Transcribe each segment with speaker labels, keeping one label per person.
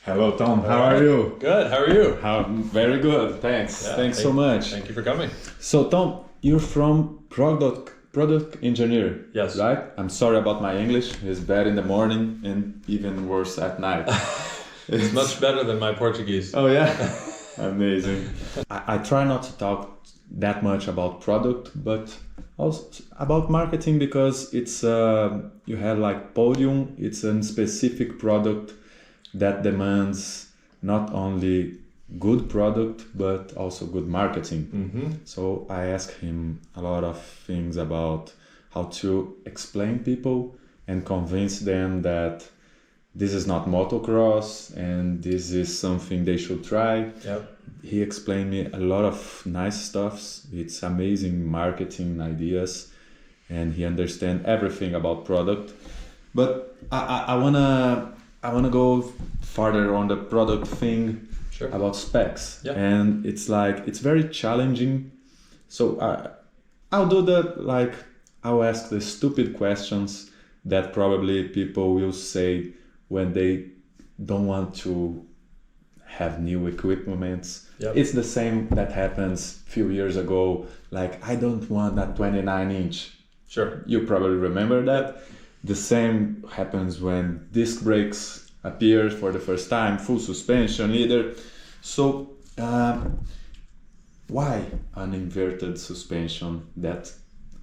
Speaker 1: Hello, Tom. How are you?
Speaker 2: Good. How are you?
Speaker 1: Very good. Thanks.
Speaker 2: Yeah,
Speaker 1: Thanks so much.
Speaker 2: Thank you for coming.
Speaker 1: So, Tom, you're from product engineer.
Speaker 2: Yes.
Speaker 1: Right? I'm sorry about my English. It's bad in the morning and even worse at night.
Speaker 2: It's much better than my Portuguese.
Speaker 1: Oh yeah. Amazing. I try not to talk that much about product, but also about marketing because it's you have like Podium. It's a specific product that demands not only good product but also good marketing.
Speaker 2: Mm-hmm.
Speaker 1: So I asked him a lot of things about how to explain people and convince them that this is not motocross and this is something they should try.
Speaker 2: Yep.
Speaker 1: He explained me a lot of nice stuffs. It's amazing marketing ideas and he understands everything about product. But I wanna go farther on the product thing.
Speaker 2: Sure.
Speaker 1: About specs.
Speaker 2: Yeah.
Speaker 1: And it's like it's very challenging. So I'll ask the stupid questions that probably people will say when they don't want to have new equipments.
Speaker 2: Yep.
Speaker 1: It's the same that happens a few years ago. Like, I don't want a 29-inch.
Speaker 2: Sure.
Speaker 1: You probably remember that. The same happens when disc brakes appear for the first time, full suspension either. So why an inverted suspension that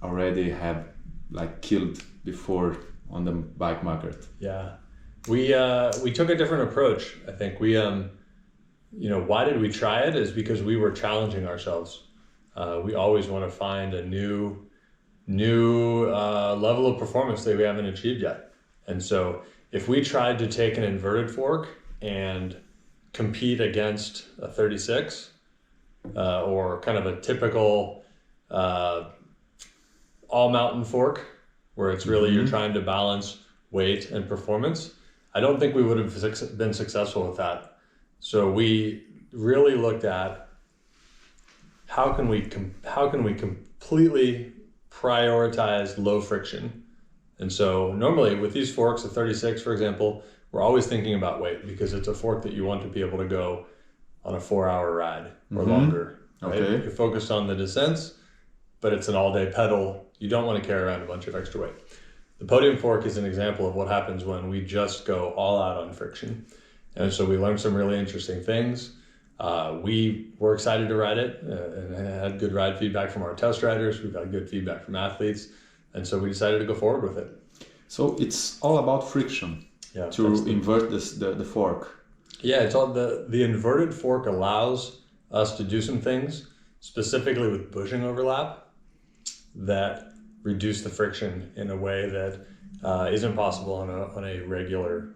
Speaker 1: already have like killed before on the bike market?
Speaker 2: Yeah. We took a different approach. I think why did we try it is because we were challenging ourselves. We always want to find a new level of performance that we haven't achieved yet. And so if we tried to take an inverted fork and compete against a 36 or kind of a typical all mountain fork where it's really you're trying to balance weight and performance, I don't think we would have been successful with that. So we really looked at how can we completely prioritize low friction. And so normally with these forks, the 36 for example, we're always thinking about weight because it's a fork that you want to be able to go on a 4-hour ride or longer. Right?
Speaker 1: Okay.
Speaker 2: You're focused on the descents, but it's an all-day pedal. You don't want to carry around a bunch of extra weight. The Podium fork is an example of what happens when we just go all out on friction. And so we learned some really interesting things. We were excited to ride it and had good ride feedback from our test riders. We've had good feedback from athletes. And so we decided to go forward with it.
Speaker 1: So it's all about friction to invert the fork.
Speaker 2: Yeah, it's all the inverted fork allows us to do some things, specifically with bushing overlap, that reduce the friction in a way that isn't possible on a regular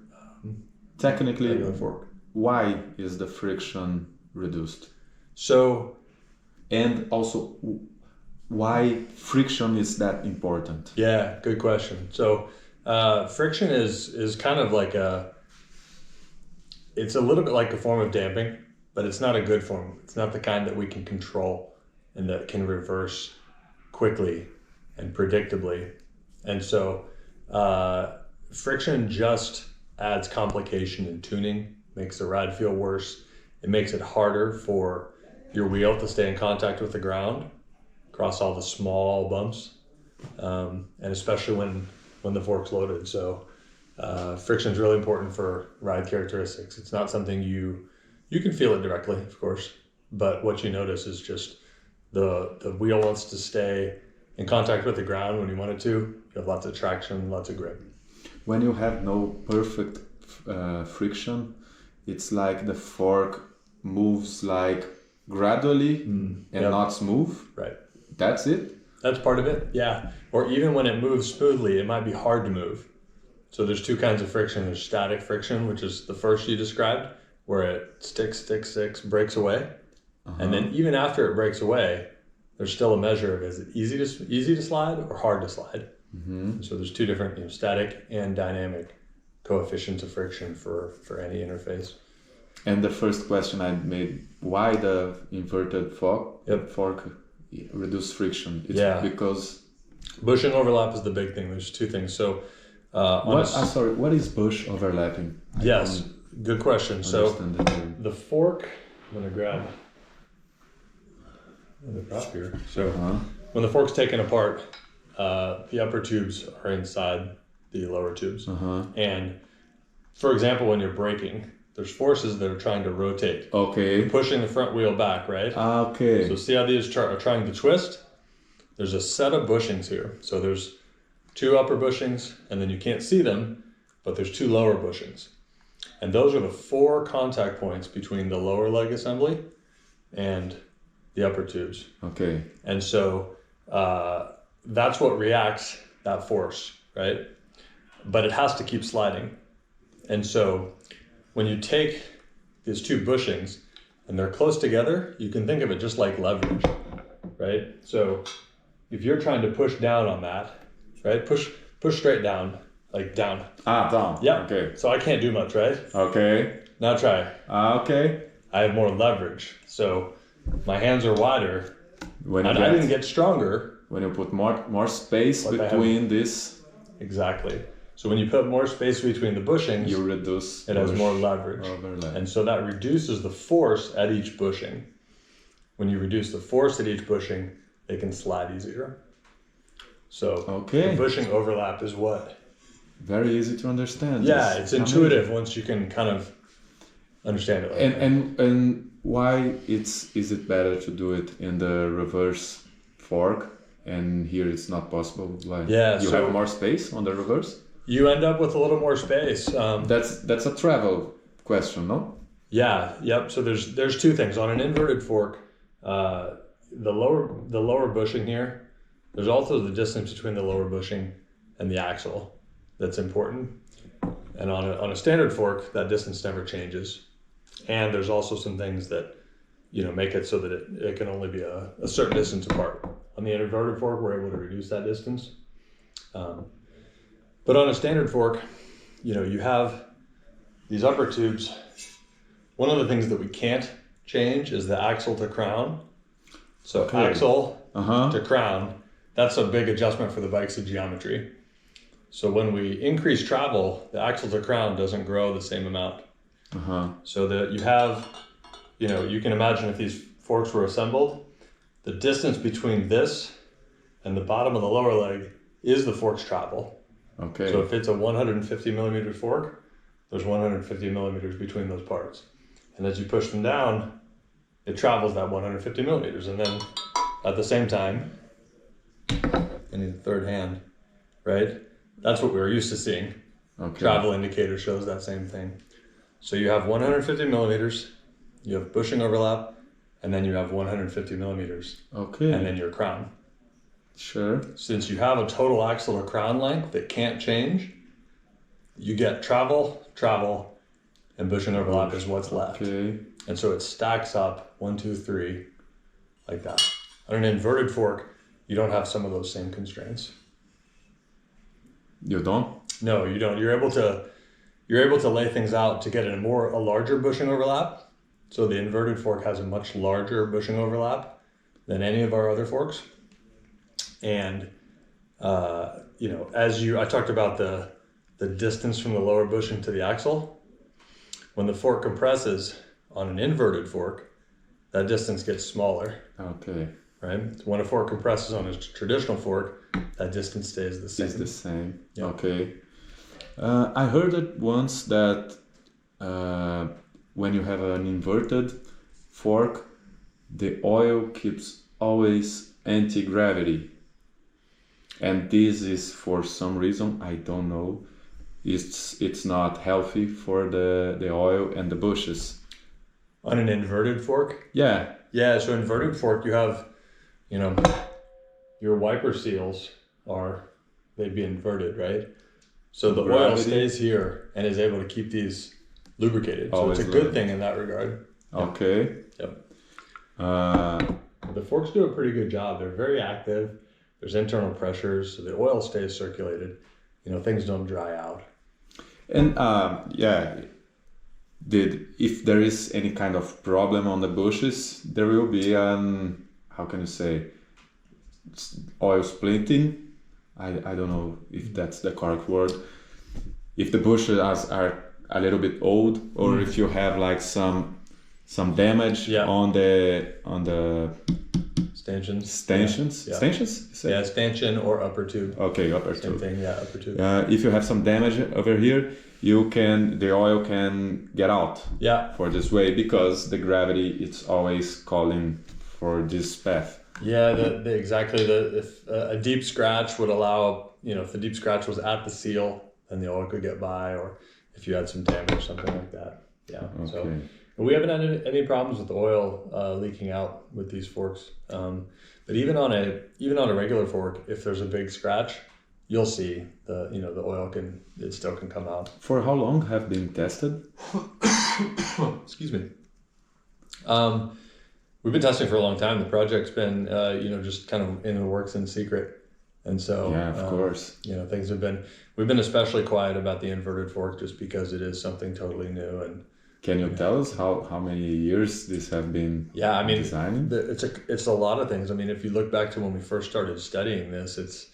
Speaker 1: Technically,
Speaker 2: regular fork.
Speaker 1: Why is the friction reduced?
Speaker 2: So,
Speaker 1: and also, why friction is that important?
Speaker 2: yeah, good question. So friction is kind of like it's a little bit like a form of damping, but it's not a good form. It's not the kind that we can control and that can reverse quickly and predictably. And so friction just adds complication in tuning, makes the ride feel worse. It makes it harder for your wheel to stay in contact with the ground across all the small bumps, and especially when the fork's loaded. So friction is really important for ride characteristics. It's not something you can feel it directly, of course, but what you notice is just the wheel wants to stay in contact with the ground when you want it to. You have lots of traction, lots of grip.
Speaker 1: When you have no perfect friction, it's like the fork moves like gradually and not smooth.
Speaker 2: Right.
Speaker 1: That's it?
Speaker 2: That's part of it, yeah. Or even when it moves smoothly, it might be hard to move. So there's two kinds of friction. There's static friction, which is the first you described, where it sticks, breaks away. And then even after it breaks away, there's still a measure of is it easy to slide or hard to slide. So there's two different
Speaker 1: static
Speaker 2: and dynamic coefficients of friction for any interface.
Speaker 1: And the first question I made, why the inverted fork reduce friction? It's because
Speaker 2: bushing overlap is the big thing. There's two things. So
Speaker 1: what is bush overlapping?
Speaker 2: Yes. Good question. So
Speaker 1: understand the theory?
Speaker 2: the fork, I'm going to grab the prop here. So when the fork's taken apart, the upper tubes are inside the lower tubes. And for example, when you're braking, there's forces that are trying to rotate.
Speaker 1: Okay.
Speaker 2: Pushing the front wheel back, right?
Speaker 1: Okay.
Speaker 2: So see how these are trying to twist? There's a set of bushings here. So there's 2 upper bushings, and then you can't see them, but there's 2 lower bushings. And those are the 4 contact points between the lower leg assembly and the upper tubes.
Speaker 1: Okay.
Speaker 2: And so that's what reacts that force, right? But it has to keep sliding. And so when you take these 2 bushings and they're close together, you can think of it just like leverage, right? So if you're trying to push down on that, right? Push straight down, like down.
Speaker 1: Down.
Speaker 2: Yeah.
Speaker 1: Okay.
Speaker 2: So I can't do much, right?
Speaker 1: Okay.
Speaker 2: Now try.
Speaker 1: Okay.
Speaker 2: I have more leverage. So my hands are wider.
Speaker 1: When
Speaker 2: And I didn't get stronger.
Speaker 1: when you put more space
Speaker 2: Like I have-
Speaker 1: between this,
Speaker 2: Exactly. So when you put more space between the bushings,
Speaker 1: you reduce.
Speaker 2: it has
Speaker 1: push
Speaker 2: more leverage.
Speaker 1: overlap.
Speaker 2: And so that reduces the force at each bushing. When you reduce the force at each bushing, they can slide easier. So
Speaker 1: Okay.
Speaker 2: the bushing overlap is what?
Speaker 1: Very easy to understand.
Speaker 2: Yeah, it's intuitive once you can kind of understand it. Like that.
Speaker 1: And why is it better to do it in the reverse fork, and here it's not possible? Like,
Speaker 2: Yeah,
Speaker 1: you
Speaker 2: so-
Speaker 1: have more space on the reverse.
Speaker 2: You end up with a little more space.
Speaker 1: That's a travel question, no?
Speaker 2: Yeah, yep. So there's 2 things on an inverted fork. The lower bushing here. There's also the distance between the lower bushing and the axle that's important. And on a standard fork, that distance never changes. And there's also some things that make it so that it can only be a certain distance apart. On the inverted fork, we're able to reduce that distance. But on a standard fork, you have these upper tubes. One of the things that we can't change is the axle to crown. So
Speaker 1: Okay.
Speaker 2: axle
Speaker 1: Uh-huh.
Speaker 2: to crown, that's a big adjustment for the bike's geometry. So when we increase travel, the axle to crown doesn't grow the same amount.
Speaker 1: Uh-huh.
Speaker 2: So that you have, you can imagine if these forks were assembled, the distance between this and the bottom of the lower leg is the fork's travel.
Speaker 1: Okay.
Speaker 2: So if it's a 150 millimeter fork, there's 150 millimeters between those parts. And as you push them down, it travels that 150 millimeters. And then at the same time, I need a third hand, right? That's what we were used to seeing.
Speaker 1: Okay.
Speaker 2: Travel indicator shows that same thing. So you have 150 millimeters, you have bushing overlap, and then you have 150 millimeters,
Speaker 1: Okay.
Speaker 2: and then your crown.
Speaker 1: Sure.
Speaker 2: Since you have a total axle or crown length that can't change, you get travel, and bushing overlap is what's left.
Speaker 1: Okay.
Speaker 2: And so it stacks up 1, 2, 3, like that. On an inverted fork, you don't have some of those same constraints.
Speaker 1: You don't?
Speaker 2: No, you don't. You're able to lay things out to get a larger bushing overlap. So the inverted fork has a much larger bushing overlap than any of our other forks. And I talked about the distance from the lower bushing to the axle. When the fork compresses on an inverted fork, that distance gets smaller,
Speaker 1: Okay.
Speaker 2: right? When a fork compresses on a traditional fork, that distance stays the same.
Speaker 1: It's the same.
Speaker 2: Yeah.
Speaker 1: Okay. I heard it once that when you have an inverted fork, the oil keeps always anti-gravity. And this is for some reason, I don't know, it's not healthy for the oil and the bushes.
Speaker 2: On an inverted fork?
Speaker 1: Yeah.
Speaker 2: Yeah, so inverted fork, you have, your wiper seals they'd be inverted, right? So the oil
Speaker 1: Gravity.
Speaker 2: stays here and is able to keep these lubricated. So
Speaker 1: Always
Speaker 2: it's a good
Speaker 1: lubricated.
Speaker 2: thing in that regard.
Speaker 1: Okay.
Speaker 2: Yep.
Speaker 1: Uh,
Speaker 2: The forks do a pretty good job. They're very active. There's internal pressures, so the oil stays circulated. Things don't dry out.
Speaker 1: and if there is any kind of problem on the bushes, there will be how can you say, oil splitting. I don't know if that's the correct word. If the bushes are a little bit old, or if you have like some damage on the
Speaker 2: stanchions.
Speaker 1: Stanchions?
Speaker 2: Yeah.
Speaker 1: Stanchions? You say?
Speaker 2: Yeah, stanchion or upper tube.
Speaker 1: Okay, upper
Speaker 2: Same
Speaker 1: tube.
Speaker 2: thing, yeah, upper tube.
Speaker 1: If you have some damage over here, the oil can get out for this way, because the gravity, it's always calling for this path.
Speaker 2: Yeah, if a deep scratch would allow, if the deep scratch was at the seal, then the oil could get by, or if you had some damage, something like that. Yeah. Okay. So we haven't had any problems with oil leaking out with these forks. But even on a regular fork, if there's a big scratch, you'll see the oil still can come out.
Speaker 1: For how long have been tested?
Speaker 2: Excuse me. We've been testing for a long time. The project's been just kind of in the works in secret, and so
Speaker 1: of course,
Speaker 2: things we've been especially quiet about the inverted fork, just because it is something totally new. And
Speaker 1: can you tell us how many years this have been?
Speaker 2: Yeah, I mean,
Speaker 1: designing?
Speaker 2: It's a lot of things. I mean, if you look back to when we first started studying this,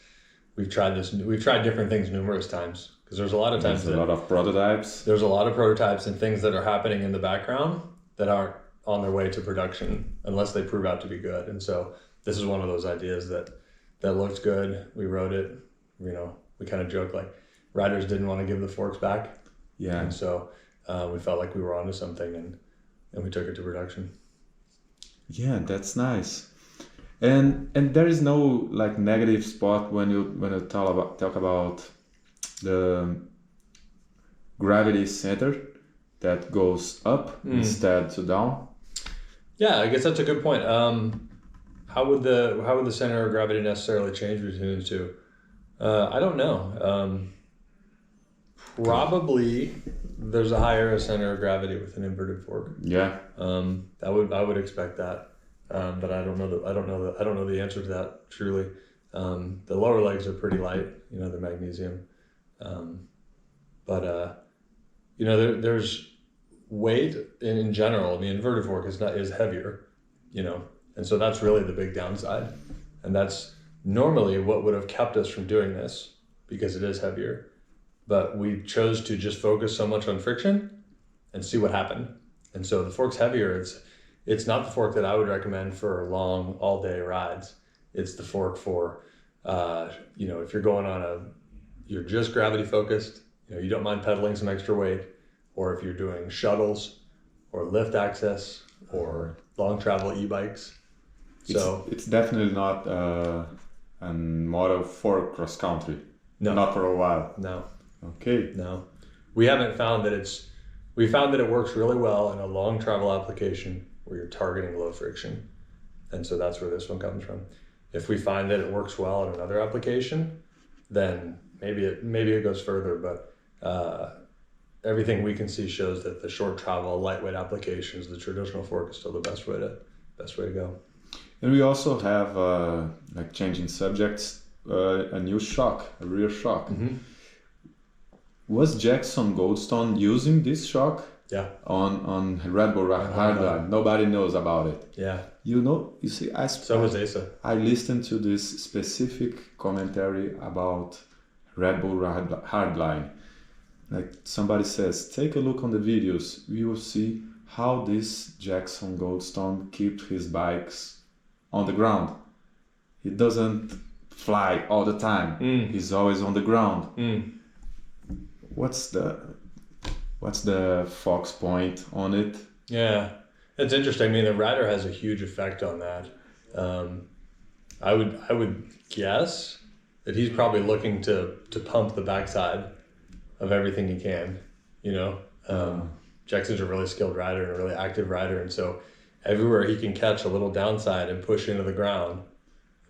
Speaker 2: we've tried different things numerous times, because there's a lot of times
Speaker 1: a lot of prototypes.
Speaker 2: There's a lot of prototypes and things that are happening in the background that aren't on their way to production unless they prove out to be good. And so this is one of those ideas that looked good. We wrote it. We kind of joke like riders didn't want to give the forks back.
Speaker 1: Yeah.
Speaker 2: And so we felt like we were onto something, and we took it to production.
Speaker 1: Yeah, that's nice. And there is no like negative spot when you talk about the gravity center that goes up instead to down.
Speaker 2: Yeah, I guess that's a good point. How would the center of gravity necessarily change between the two? I don't know. Probably there's a higher center of gravity with an inverted fork.
Speaker 1: Yeah.
Speaker 2: I would expect that. But I don't know the answer to that truly. The lower legs are pretty light, they're magnesium. There's weight in general. The inverted fork is heavier, and so that's really the big downside. And that's normally what would have kept us from doing this, because it is heavier. But we chose to just focus so much on friction and see what happened. And so the fork's heavier. It's not the fork that I would recommend for long, all-day rides. It's the fork for, if you're going you're just gravity focused, you don't mind pedaling some extra weight, or if you're doing shuttles or lift access or long travel e-bikes. So
Speaker 1: it's definitely not a model for cross country.
Speaker 2: No,
Speaker 1: not for a while.
Speaker 2: No.
Speaker 1: Okay.
Speaker 2: No, we haven't found that we found that it works really well in a long travel application where you're targeting low friction. And so that's where this one comes from. If we find that it works well in another application, then maybe it goes further, but everything we can see shows that the short travel, lightweight applications, the traditional fork is still the best way to go.
Speaker 1: And we also have, like changing subjects, a new shock, a rear shock.
Speaker 2: Mm-hmm.
Speaker 1: Was Jackson Goldstone using this shock?
Speaker 2: Yeah.
Speaker 1: On Red Bull Hardline? Nobody knows about it.
Speaker 2: Yeah.
Speaker 1: You see,
Speaker 2: so was Asa.
Speaker 1: I listened to this specific commentary about Red Bull Hardline. Like somebody says, take a look on the videos. You will see how this Jackson Goldstone keeps his bikes on the ground. He doesn't fly all the time. He's always on the ground. What's the Fox point on it?
Speaker 2: Yeah, it's interesting. I mean, the rider has a huge effect on that. I would guess that he's probably looking to pump the backside of everything he can. Jackson's a really skilled rider and a really active rider, and so everywhere he can catch a little downside and push into the ground,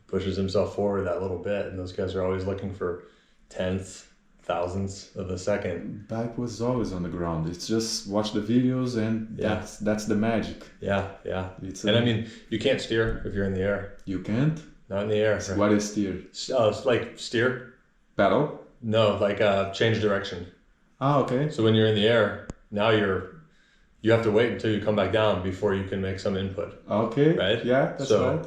Speaker 2: pushes himself forward that little bit. And those guys are always looking for tenths, thousandths of a second.
Speaker 1: Bike was always on the ground. It's just watch the videos, and that's the magic.
Speaker 2: Yeah. I mean, you can't steer if you're in the air.
Speaker 1: You can't?
Speaker 2: Not in the air.
Speaker 1: So what is steer?
Speaker 2: It's like steer.
Speaker 1: Pedal?
Speaker 2: No, like change direction.
Speaker 1: Okay.
Speaker 2: So when you're in the air, now you have to wait until you come back down before you can make some input.
Speaker 1: Okay.
Speaker 2: Right?
Speaker 1: Yeah, that's right.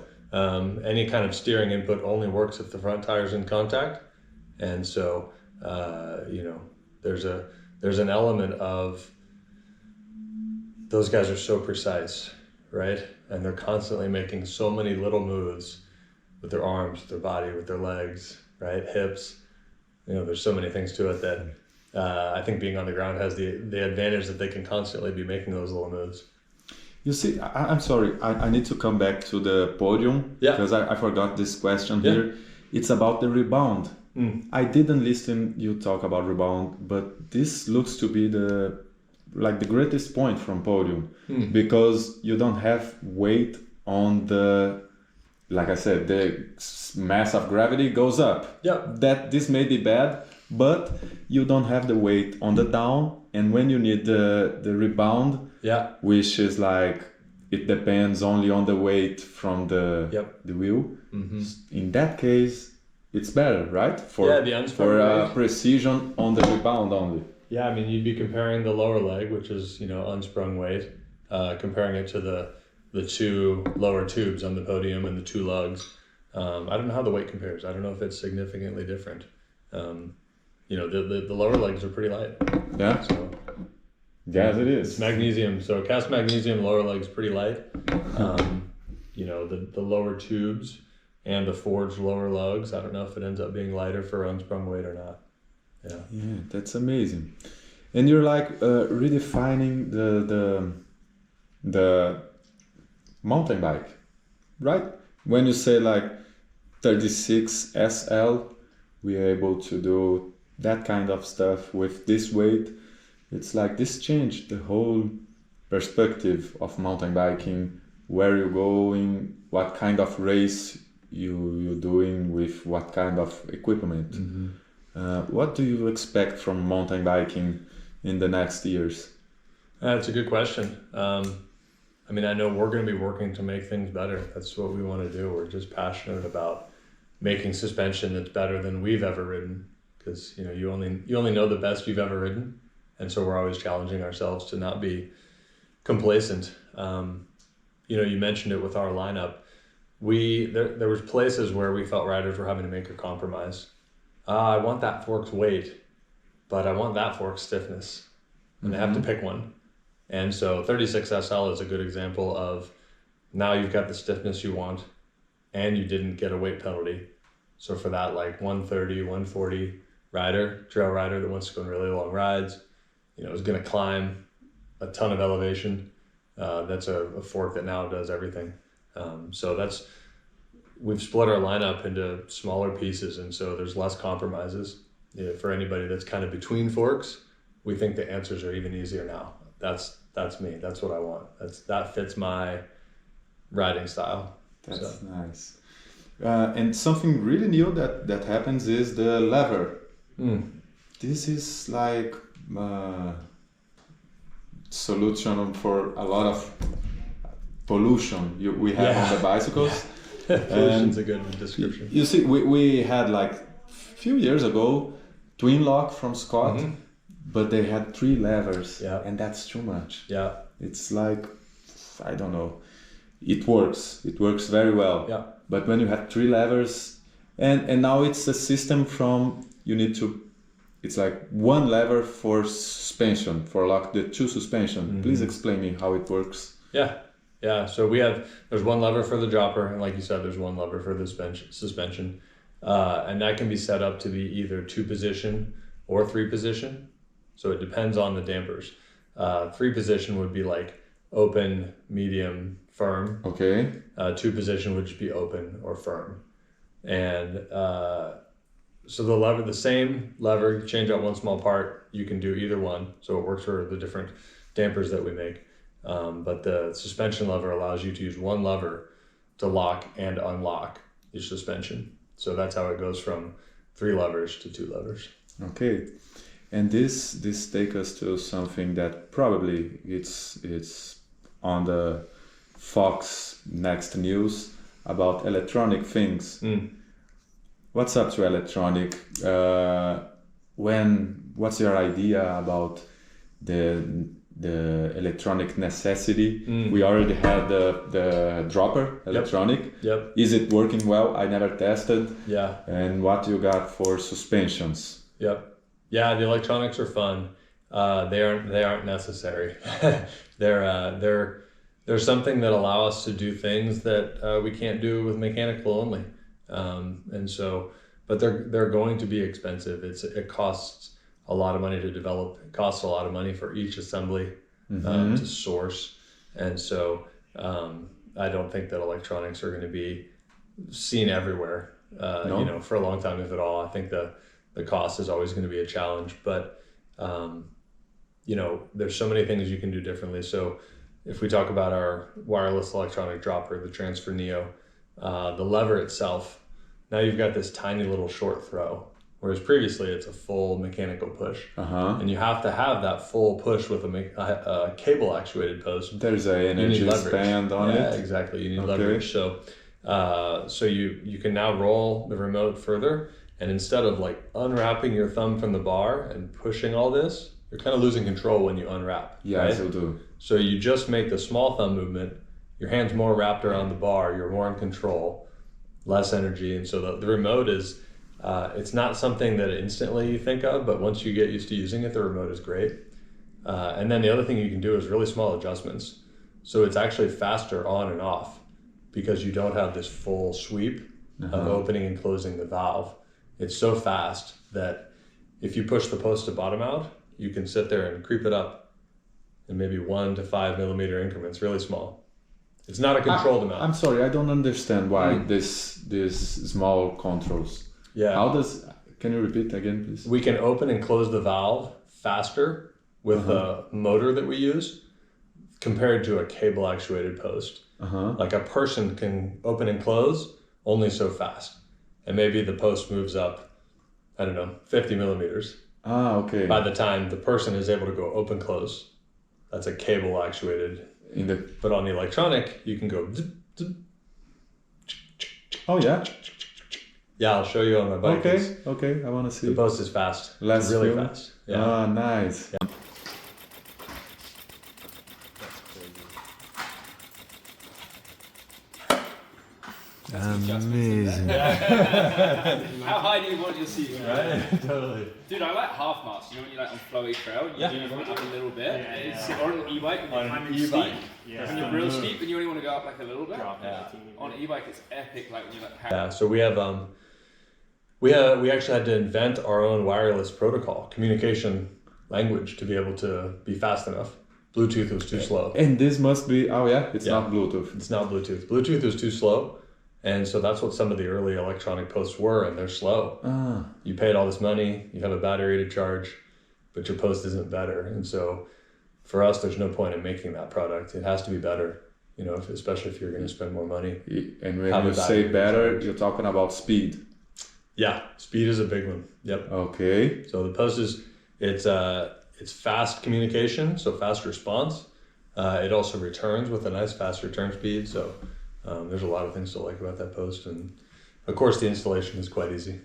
Speaker 2: Any kind of steering input only works if the front tire's in contact. And so, there's an element of those guys are so precise, right? And they're constantly making so many little moves with their arms, with their body, with their legs, right? Hips. There's so many things to it that I think being on the ground has the advantage that they can constantly be making those little moves.
Speaker 1: You see, I'm sorry, I need to come back to the podium because I forgot this question here. It's about the rebound. I didn't listen you talk about rebound, but this looks to be the greatest point from podium because you don't have weight on the, like I said, the mass of gravity goes up. This may be bad, but you don't have the weight on the down, and when you need the rebound, which is like it depends only on the weight from the wheel. In that case, it's better, right? For precision on the rebound only.
Speaker 2: Yeah, I mean, you'd be comparing the lower leg, which is unsprung weight, comparing it to the two lower tubes on the podium and the two lugs. I don't know how the weight compares. I don't know if it's significantly different. The lower legs are pretty light.
Speaker 1: Yeah.
Speaker 2: So,
Speaker 1: yes, it is.
Speaker 2: It's magnesium. So cast magnesium lower legs pretty light. The lower tubes and the forged lower lugs, I don't know if it ends up being lighter for unsprung weight or not.
Speaker 1: Yeah, that's amazing. And you're redefining the mountain bike, right? When you say 36 SL, we're able to do that kind of stuff with this weight. It's this changed the whole perspective of mountain biking, where you're going, what kind of race you're doing with what kind of equipment. What do you expect from mountain biking in the next years?
Speaker 2: That's a good question. I know we're going to be working to make things better. That's what we want to do. We're just passionate about making suspension that's better than we've ever ridden, because you only know the best you've ever ridden, and so we're always challenging ourselves to not be complacent. You mentioned it with our lineup. There was places where we felt riders were having to make a compromise. I want that fork's weight, but I want that fork's stiffness, and they have to pick one. And so 36 SL is a good example of, now you've got the stiffness you want and you didn't get a weight penalty. So for that 130, 140 trail rider that wants to go on really long rides, is going to climb a ton of elevation. That's a fork that now does everything. We've split our lineup into smaller pieces, and so there's less compromises. For anybody that's kind of between forks, we think the answers are even easier now. That's me. That's what I want. That fits my riding style.
Speaker 1: That's nice. And something really new that happens is the lever. This is solution for a lot of pollution we have on the bicycles.
Speaker 2: Pollution's a good description.
Speaker 1: You see, we had few years ago twin lock from Scott, but they had 3 levers, and that's too much. It's I don't know. It works very well. But when you have 3 levers, and now it's a system it's 1 lever for suspension, for the 2 suspension. Please explain me how it works.
Speaker 2: So there's 1 lever for the dropper, and like you said, there's 1 lever for the suspension. And that can be set up to be either 2 position or 3 position. So it depends on the dampers. 3 position would be open, medium, firm.
Speaker 1: Okay.
Speaker 2: 2 position would just be open or firm. And so the same lever, change out 1 small part, you can do either one. So it works for the different dampers that we make. But the suspension lever allows you to use 1 lever to lock and unlock your suspension. So that's how it goes from 3 levers to 2 levers.
Speaker 1: Okay. And this takes us to something that probably it's on the Fox Next News about electronic things. What's up to electronic? What's your idea about the electronic necessity? We already had the dropper electronic. Is it working well? I never tested. And what you got for suspensions?
Speaker 2: The electronics are fun. they aren't necessary. They're something that allow us to do things that we can't do with mechanical only. And so, but they're going to be expensive. It costs a lot of money to develop. It costs a lot of money for each assembly to source. And so I don't think that electronics are going to be seen everywhere, for a long time, if at all. I think the cost is always going to be a challenge, but there's so many things you can do differently. So if we talk about our wireless electronic dropper, the Transfer Neo, the lever itself, now you've got this tiny little short throw, whereas previously it's a full mechanical push. And you have to have that full push with a cable actuated post.
Speaker 1: There's an energy span on it.
Speaker 2: Yeah, exactly. You need leverage. So you can now roll the remote further, and instead of like unwrapping your thumb from the bar and pushing all this, you're kind of losing control when you unwrap.
Speaker 1: Yeah,
Speaker 2: right?
Speaker 1: I do.
Speaker 2: So you just make the small thumb movement, your hand's more wrapped around the bar, you're more in control, less energy. And so the remote is, it's not something that instantly you think of, but once you get used to using it, the remote is great. And then the other thing you can do is really small adjustments. So it's actually faster on and off because you don't have this full sweep of opening and closing the valve. It's so fast that if you push the post to bottom out, you can sit there and creep it up in maybe 1 to 5 millimeter increments, really small. It's not a controlled amount.
Speaker 1: I'm sorry, I don't understand why this small controls.
Speaker 2: Yeah.
Speaker 1: Can you repeat again, please?
Speaker 2: We can open and close the valve faster with the motor that we use compared to a cable actuated post. Like a person can open and close only so fast. And maybe the post moves up, 50 millimeters.
Speaker 1: Okay.
Speaker 2: By the time the person is able to go open close, that's a cable actuated. But on the electronic, you can go. Zip, zip.
Speaker 1: Oh yeah.
Speaker 2: Yeah, I'll show you on my bike.
Speaker 1: Okay, I want to see.
Speaker 2: The post is fast. Really fast. Yeah.
Speaker 1: Ah, nice.
Speaker 2: Yeah.
Speaker 3: Amazing.
Speaker 4: How high do you want your seat?
Speaker 2: Right? Totally.
Speaker 4: Dude, I like half mast. You know when you like on flowy trail, you do it up a little bit. Or on an e-bike, when you're climbing steep. When you're real steep and you only want to go up like a little bit. On an e-bike, it's epic. Like when you're like.
Speaker 2: Yeah. So we have we actually had to invent our own wireless protocol, communication language, to be able to be fast enough. Bluetooth was too slow.
Speaker 1: And this must be. Oh yeah, it's not Bluetooth.
Speaker 2: It's not Bluetooth. Bluetooth is too slow. And so that's what some of the early electronic posts were, and they're slow. You paid all this money, you have a battery to charge, but your post isn't better. And so for us, there's no point in making that product. It has to be better, especially if you're going to spend more money.
Speaker 1: And when you say better, you're talking about speed.
Speaker 2: Yeah, speed is a big one. Yep.
Speaker 1: Okay.
Speaker 2: So the post it's fast communication, so fast response. It also returns with a nice fast return speed. So there's a lot of things to like about that post, and of course the installation is quite easy.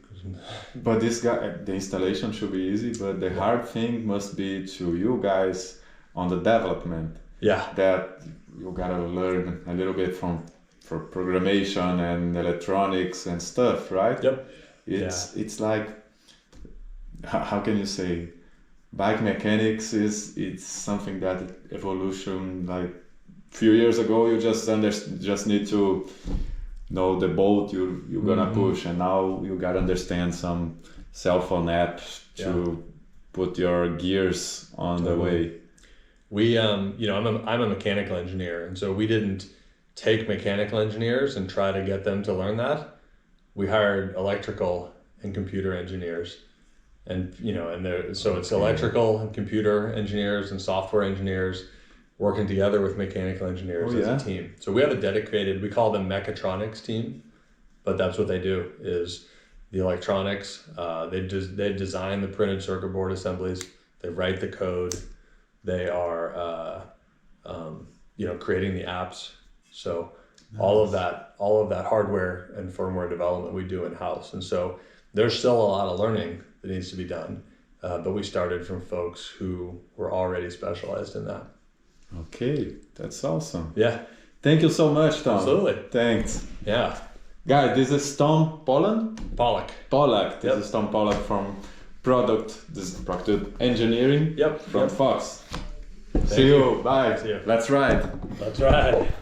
Speaker 1: But the installation should be easy, but the hard thing must be to you guys on the development.
Speaker 2: Yeah.
Speaker 1: That you gotta learn a little bit for programmation and electronics and stuff, right?
Speaker 2: Yep.
Speaker 1: It's like, how can you say, bike mechanics it's something that evolution, like few years ago you just need to know the bolt you're gonna push, and now you gotta understand some cell phone app to put your gears on the way.
Speaker 2: We I'm a mechanical engineer, and so we didn't take mechanical engineers and try to get them to learn that. We hired electrical and computer engineers, and so it's electrical and computer engineers and software engineers working together with mechanical engineers as a team. So we have a dedicated, we call them mechatronics team, but that's what they do, is the electronics. They design the printed circuit board assemblies. They write the code. They are, creating the apps. So all of that hardware and firmware development we do in house. And so there's still a lot of learning that needs to be done. But we started from folks who were already specialized in that.
Speaker 1: Okay, that's awesome.
Speaker 2: Yeah.
Speaker 1: Thank you so much, Tom.
Speaker 2: Absolutely.
Speaker 1: Thanks.
Speaker 2: Yeah.
Speaker 1: Guys, this is Tom Polak.
Speaker 2: Polak.
Speaker 1: This is Tom Polak from product engineering
Speaker 2: Yep.
Speaker 1: from
Speaker 2: Yep.
Speaker 1: Fox.
Speaker 2: Thank
Speaker 1: See you. Bye.
Speaker 2: See you.
Speaker 1: Let's ride.
Speaker 2: Let's ride.